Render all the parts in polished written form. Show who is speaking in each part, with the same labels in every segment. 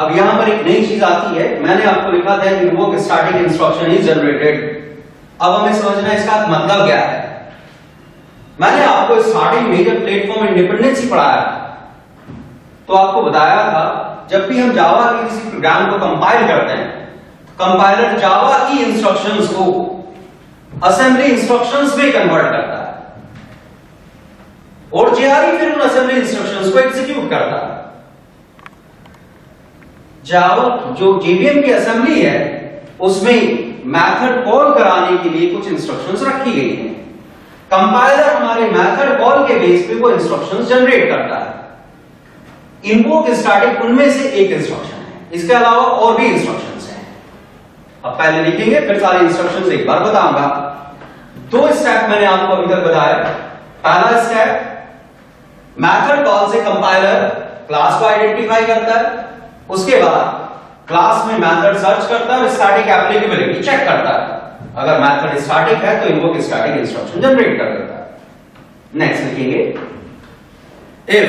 Speaker 1: अब यहां पर एक नई चीज आती है, मैंने आपको लिखा था invoke static instruction is generated. अब हमें समझना है इसका मतलब क्या है। मैंने आपको स्टार्टिंग मेजर प्लेटफॉर्म इंडिपेंडेंसी पढ़ाया, तो आपको बताया था जब भी हम जावा के किसी प्रोग्राम को कंपाइल करते हैं, कंपाइलर जावा की इंस्ट्रक्शंस को असेंबली इंस्ट्रक्शंस में कन्वर्ट करता है और जेआरई फिर उन असेंबली इंस्ट्रक्शंस को एग्जीक्यूट करता है। जावा जो जेवीएम की असेंबली है उसमें मेथड कॉल कराने के लिए कुछ इंस्ट्रक्शंस रखी गई हैं। कंपाइलर हमारे मेथड कॉल के बेस पे वो इंस्ट्रक्शंस जनरेट करता है। इन्वोक स्टैटिक उनमें से एक इंस्ट्रक्शन है, इसके अलावा और भी इंस्ट्रक्शंस हैं। अब पहले लिखेंगे फिर सारे इंस्ट्रक्शंस एक बार बताऊंगा। दो स्टेप मैंने आपको अभी तक बताया। पहला स्टेप, मेथड कॉल से कंपाइलर क्लास को आइडेंटिफाई करता है, उसके बाद क्लास में मेथड सर्च करता है और स्टैटिक एप्लीकेबिलिटी चेक करता है। अगर मेथड स्टैटिक है तो इन्वोक स्टैटिक इंस्ट्रक्शन जनरेट कर देता है। नेक्स्ट लिखेंगे, if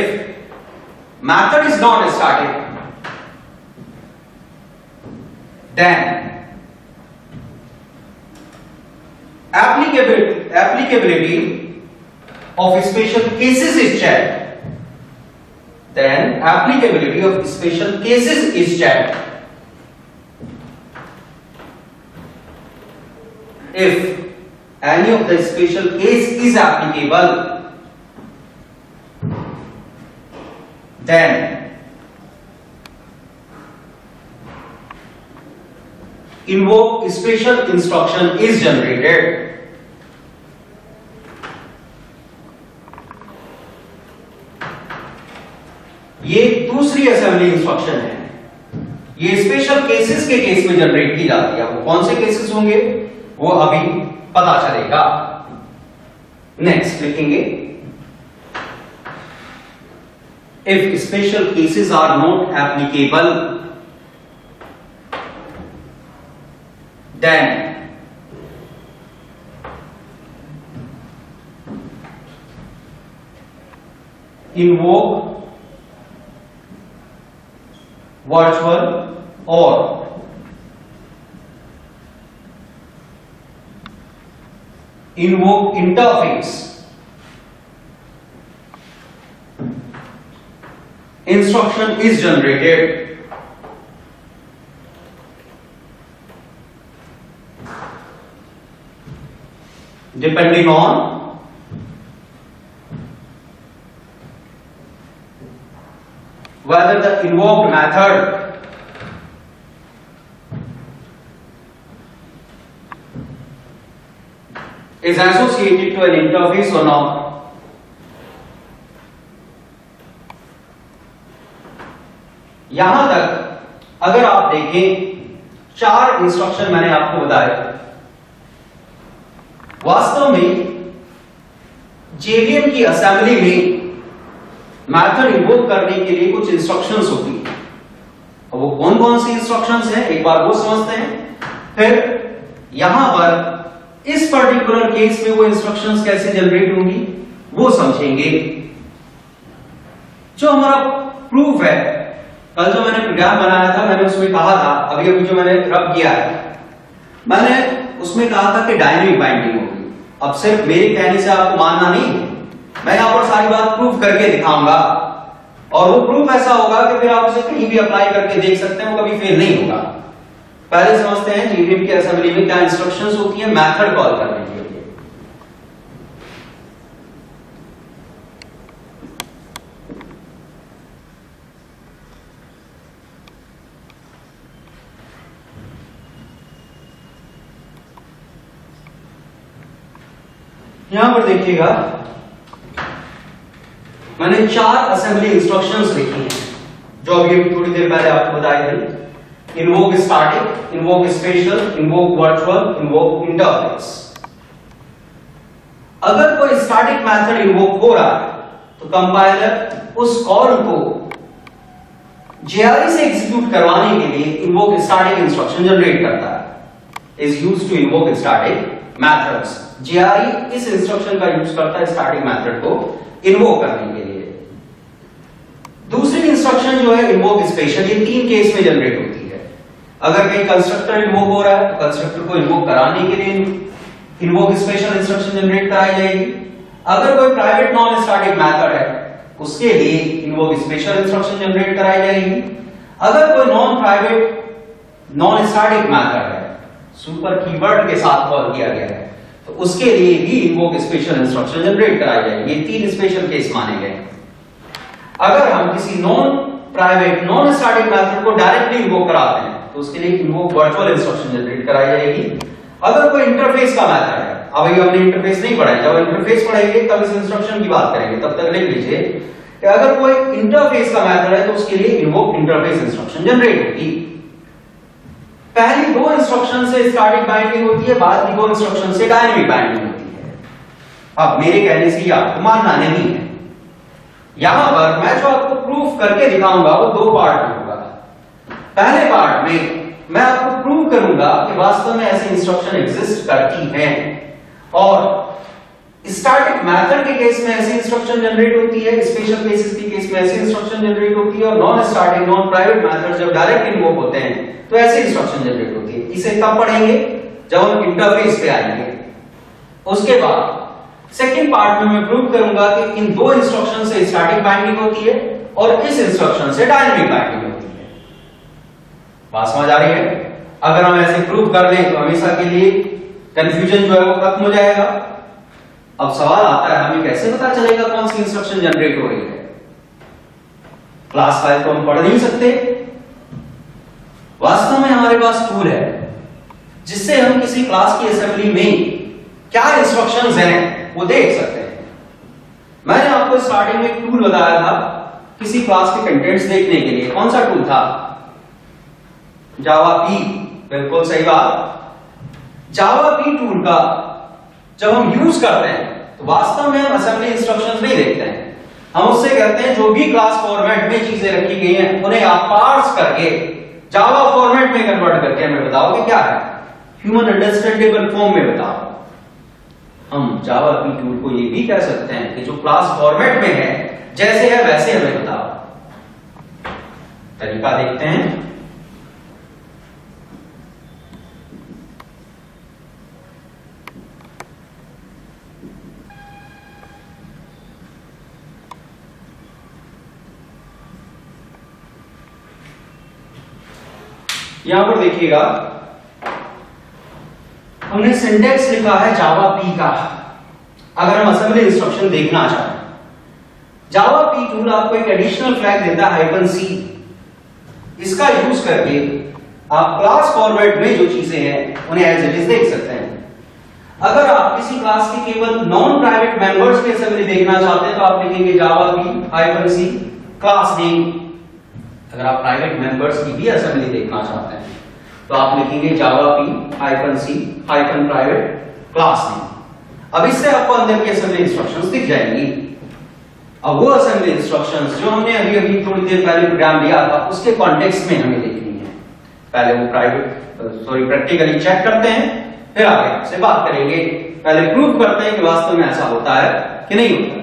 Speaker 1: method is not static, then applicability of special cases is checked. Then applicability of special cases is checked. If any of the special case is applicable, then invoke special instruction is generated. ये दूसरी assembly instruction है, ये special cases के case में generate की जाती है। वो कौन से केसेस होंगे वो अभी पता चलेगा। नेक्स्ट लिखेंगे, if special cases are not applicable, then invoke virtual or invoke interface instruction is generated. Depending on whether the invoked method is associated to an interface or not. यहां तक अगर आप देखें, चार इंस्ट्रक्शन मैंने आपको बताए। वास्तव में जेवीएम की असेंबली में मेथड इन्वोक करने के लिए कुछ इंस्ट्रक्शंस होती हैं। अब वो कौन कौन सी इंस्ट्रक्शंस हैं एक बार वो समझते हैं, फिर यहां पर इस पर्टिकुलर केस में वो इंस्ट्रक्शंस कैसे जनरेट होंगी वो समझेंगे। जो हमारा प्रूफ है, कल जो मैंने प्रोग्राम बनाया था मैंने उसमें कहा था, अभी जो मैंने रब किया है, मैंने उसमें कहा था कि डायनेमिक बाइंडिंग होगी। अब सिर्फ मेरे कहने से आपको मानना नहीं है, मैं यहां पर सारी बात प्रूफ करके दिखाऊंगा और वो प्रूफ ऐसा होगा कि फिर आप उसे कहीं भी अप्लाई करके देख सकते हैं, वो कभी फेल नहीं होगा। पहले समझते हैं जेवीएम की असेंबली में क्या इंस्ट्रक्शंस होती है मेथड कॉल करने के लिए। यहां पर देखिएगा मैंने चार असेंबली इंस्ट्रक्शंस लिखी हैं जो अभी थोड़ी देर पहले आपको बताई थी। Invoke static, invoke special, invoke virtual, invoke interface. अगर कोई स्टैटिक मेथड इन्वोक हो रहा है तो कंपाइलर उस कॉल को जेआरई से एग्जीक्यूट करवाने के लिए इन्वोक स्टैटिक इंस्ट्रक्शन जनरेट करता है। Is used to invoke static methods. JRE इस इंस्ट्रक्शन का यूज करता है स्टैटिक मेथड को इन्वोक करने के लिए। दूसरी इंस्ट्रक्शन जो है इन्वोक स्पेशल, ये 3 केस में जनरेट होती है। अगर कहीं कंस्ट्रक्टर इन्वोक हो रहा है तो कंस्ट्रक्टर को इन्वोक कराने के लिए इन्वोक स्पेशल इंस्ट्रक्शन जनरेट कराई जाएगी। अगर कोई प्राइवेट नॉन स्टैटिक मेथड है उसके लिए इन्वोक स्पेशल इंस्ट्रक्शन जनरेट कराई जाएगी। अगर कोई non private non static method है, सुपर कीवर्ड के साथ कॉल किया गया है, तो उसके लिए भी इन्वोक स्पेशल इंस्ट्रक्शन जनरेट कराई जाएगी। ये 3 स्पेशल केस माने गए। अगर हम किसी non private non static method को डायरेक्टली इन्वोक कराते हैं तो उसके लिए इन्वोक वर्चुअल इंस्ट्रक्शन जनरेट कराई जाएगी। अगर कोई इंटरफेस का मेथड है, अभी हमने इंटरफेस नहीं पढ़ा है, जब इंटरफेस पढ़ेंगे तब इस इंस्ट्रक्शन की बात करेंगे, तब तक लिख लीजिए कि अगर कोई इंटरफेस का मेथड है तो उसके लिए इन्वोक इंटरफेस इंस्ट्रक्शन जनरेट होगी। पहली 2 इंस्ट्रक्शन से स्टैटिक बाइंडिंग होती है, बाद की 2 इंस्ट्रक्शन से डायनेमिक बाइंडिंग होती है। अब मेरे कहने से ये आपको मानना नहीं है। यहां पर मैं जो आपको प्रूफ करके दिखाऊंगा वो 2 पार्ट में होगा। पहले पार्ट में मैं आपको प्रूव करूंगा कि वास्तव में ऐसी इंस्ट्रक्शन एग्जिस्ट करती हैं और स्टैटिक मेथड के केस में ऐसी इंस्ट्रक्शन जनरेट होती है, स्पेशल केसेस के केस में ऐसी इंस्ट्रक्शन जनरेट होती है, और non static non private method जब डायरेक्ट इन्वोक होते हैं तो ऐसी इंस्ट्रक्शन जनरेट होती है। इसे कब पढ़ेंगे? जब हम इंटरफेस पे आएंगे। उसके बाद सेकंड पार्ट में मैं प्रूव करूंगा कि इन 2 इंस्ट्रक्शन से स्टैटिक बाइंडिंग होती है और इस इंस्ट्रक्शन से डायनेमिक बाइंडिंग होती है। बात समझ आ रही है? अगर हम ऐसे प्रूव कर लें तो हमेशा के लिए कंफ्यूजन जो है वो खत्म हो जाएगा। अब सवाल आता है, हमें कैसे पता चलेगा कौन सी इंस्ट्रक्शन जनरेट हो रही है? क्लास फाइल तो हम पढ़ नहीं सकते। वास्तव में हमारे पास टूल है जिससे हम किसी क्लास की असेंबली में क्या इंस्ट्रक्शंस हैं वो देख सकते हैं। मैंने आपको स्टार्टिंग में एक टूल बताया था किसी क्लास के कंटेंट्स देखने के लिए। कौन सा टूल था? जावा पी। बिल्कुल सही बात। जावा पी टूल का जब हम यूज करते हैं तो वास्तव में हम असेंबली इंस्ट्रक्शंस नहीं देखते हैं। हम उससे कहते हैं जो भी क्लास फॉर्मेट में चीजें रखी गई हैं उन्हें आप पार्स करके जावा फॉर्मेट में कन्वर्ट करके हमें बताओ कि क्या है, ह्यूमन अंडरस्टैंडेबल फॉर्म में बताओ। हम जावा पी टूल को ये भी कह सकते हैं कि जो क्लास फॉर्मेट में है जैसे है वैसे हमें बताओ। तरीका देखते हैं। यहां पर देखिएगा हमने सिंटेक्स लिखा है जावा पी का। अगर हम असेंबली इंस्ट्रक्शन देखना चाहें, जावा पी टूल आपको एक एडिशनल फ्लैग देता है -c। इसका यूज करके आप क्लास फॉर्मेट में जो चीजें हैं उन्हें एज इट इज देख सकते हैं। अगर आप किसी क्लास के केवल नॉन प्राइवेट मेंबर्स की असेंबली देखना चाहते हैं तो आप लिखेंगे Java P -c class name. अगर आप प्राइवेट मेंबर्स की भी असेंबली देखना चाहते हैं तो आप लिखेंगे Java P -c private class name. अब इससे आपको अंदर की असेंबली इंस्ट्रक्शंस दिख जाएंगी। अब वो असेंबली इंस्ट्रक्शंस जो हमने अभी थोड़ी देर पहले प्रोग्राम लिया था उसके कॉन्टेक्स्ट में हमें देखनी है। पहले वो प्रैक्टिकली चेक करते हैं, फिर आगे से बात करेंगे। पहले प्रूव करते हैं कि वास्तव में ऐसा होता है कि नहीं होता।